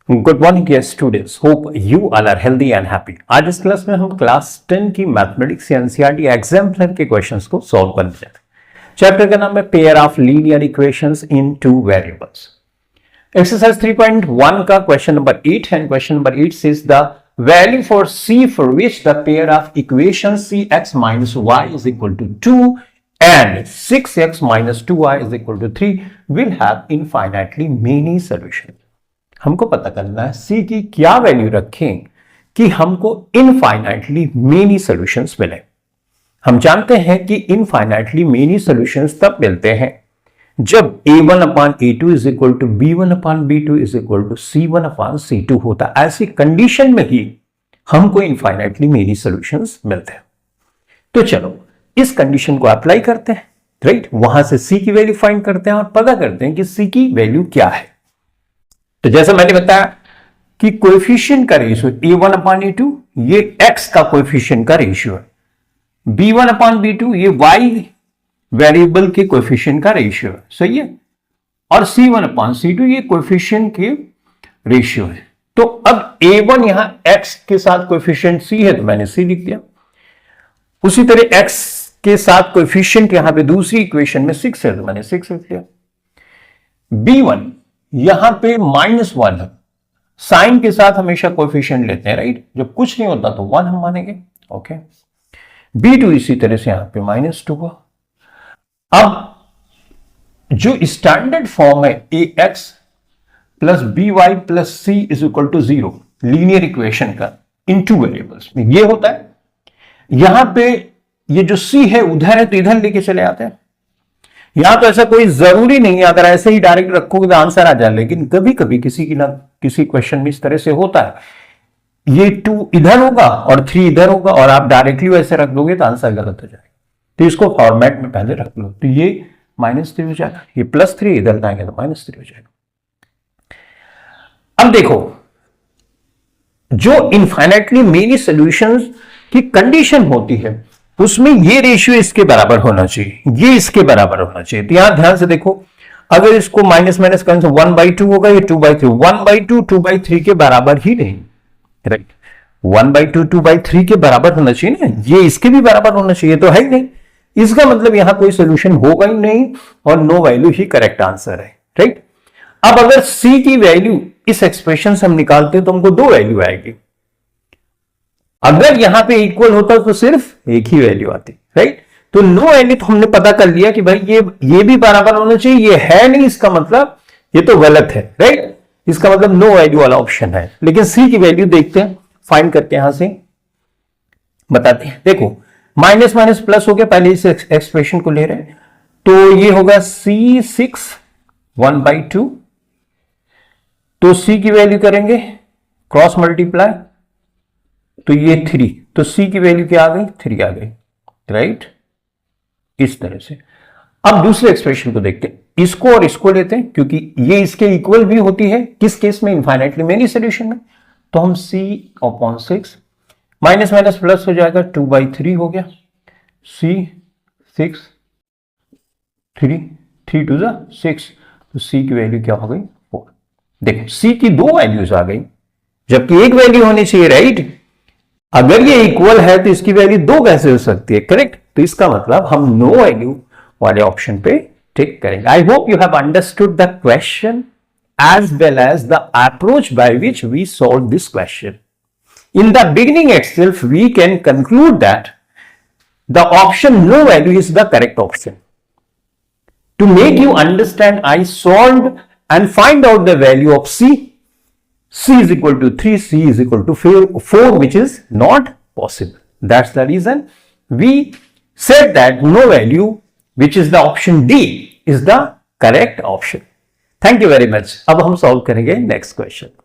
Good morning dear students, hope you all are healthy and happy. आज इस class में हम क्लास 10 की मैथमेटिक्स एनसीईआरटी एग्जाम्पलर के क्वेश्चंस को सॉल्व करने जा रहे हैं। चैप्टर का नाम है pair of linear equations in two variables. Exercise 3.1 का question number 8 and question number 8 says the value for c for which the pair of equations cx minus y is equal to 2 and 6x minus 2y is equal to 3 will have infinitely many solutions। हमको पता करना है c की क्या value रखें कि हमको infinitely many solutions मिले। हम जानते हैं कि इनफाइनाइटली मेनी सॉल्यूशंस तब मिलते हैं जब a1 upon a2 is equal to b1 upon b2 is equal to c1 upon c2 होता है। ऐसी कंडीशन में ही हमको इनफाइनाइटली मेनी सॉल्यूशंस मिलते हैं। तो चलो इस कंडीशन को अप्लाई करते हैं, राइट। वहां से c की वैल्यू फाइंड करते हैं और पता करते हैं कि c की वैल्यू क्या है। तो जैसे मैंने बताया कि कोएफिशिएंट का रेशियो a1 अपान a2 ये x का कोएफिशिएंट का रेशियो है, b1 अपान b2 ये y वेरिएबल के कोएफिशिएंट का रेशियो है, सही है, और c1 अपान c2 ये कोएफिशिएंट के रेशियो है। तो अब a1 यहां x के साथ कोएफिशिएंट c है तो मैंने c लिख दिया। उसी तरह x के साथ कोएफिशिएंट यहां पे दूसरी इक्वेशन में 6 है तो मैंने 6 लिख दिया। b1 यहां पे -1 है, साइन के साथ हमेशा कोएफिशिएंट लेते हैं, राइट। जब कुछ नहीं होता तो 1 हम मानेंगे, ओके। b2 इसी तरह से यहां पे -2 हुआ। अब जो स्टैंडर्ड फॉर्म है ax plus by plus c is equal to 0 linear equation का इन टू वेरिएबल्स में ये होता है। यहां पे ये जो c है उधर है तो इधर लेके चले आते हैं। यहां तो ऐसा कोई जरूरी नहीं है, अगर ऐसे ही डायरेक्ट रखोगे तो आंसर आ जाए, लेकिन कभी कभी किसी की ना किसी क्वेश्चन में इस तरह से होता है, ये 2 इधर होगा और 3 इधर होगा और आप डायरेक्टली वैसे रख दोगे तो आंसर गलत हो जाएगा। तो इसको फॉर्मेट में पहले रख लो, तो ये -3 हो जाएगा, ये +3 इधर लाएंगे तो -3 हो जाएगा। अब देखो जो इनफाइनाइटली मेनी सॉल्यूशंस की कंडीशन होती है उसमें ये रेशियो इसके बराबर होना चाहिए, ये इसके बराबर होना चाहिए। तो यहां ध्यान से देखो, अगर इसको माइनस माइनस करें तो 1/2 होगा, ये 2/3, 1/2 2/3 के बराबर ही नहीं, राइट। 1/2 2/3 के बराबर होना चाहिए ना, ये इसके भी बराबर होना चाहिए, तो है ही नहीं। इसका मतलब यहां कोई सोल्यूशन होगा ही नहीं और नो वैल्यू ही करेक्ट आंसर है, राइट। अब अगर c की वैल्यू इस एक्सप्रेशन से हम निकालते हैं तो हमको 2 वैल्यू आएगी। अगर यहां पे इक्वल होता तो सिर्फ एक ही वैल्यू आती, राइट। तो नो वैल्यू तो हमने पता कर लिया कि भाई ये भी बराबर होना चाहिए, ये है नहीं, इसका मतलब ये तो गलत है, राइट। इसका मतलब नो वैल्यू वाला ऑप्शन है। लेकिन c की वैल्यू देखते हैं, फाइंड करके यहां से बताते हैं। देखो माइनस माइनस प्लस हो गया, पहले इस एक्सप्रेशन को ले रहे हैं तो ये होगा c6 1/2। तो c की वैल्यू करेंगे क्रॉस मल्टीप्लाई तो ये 3, तो c की वैल्यू क्या आ गई 3 आ गई, राइट। इस तरह से अब दूसरे एक्सप्रेशन को देखते हैं, इसको और इसको लेते हैं क्योंकि ये इसके इक्वल भी होती है किस केस में, इनफाइनाइटली मेनी सॉल्यूशन में। तो हम c/6 माइनस माइनस प्लस हो जाएगा 2/3 हो गया, c6 3 2 6, तो c की वैल्यू क्या हो गई 4। देखो c की 2 वैल्यूज आ गई जबकि एक वैल्यू होनी चाहिए, राइट। अगर ये इक्वल है तो इसकी वैल्यू 2 कैसे हो सकती है, करेक्ट। तो इसका मतलब हम नो वैल्यू वाले ऑप्शन पे टिक करेंगे। I hope you have understood the question as well as the approach by which we solve this question. In the beginning itself, we can conclude that the option no value is the correct option. To make you understand, I solved and find out the value of c. C is equal to 3, c is equal to 4, which is not possible. That's the reason we said that no value, which is the option D, is the correct option. Thank you very much. अब हम solve करेंगे next question.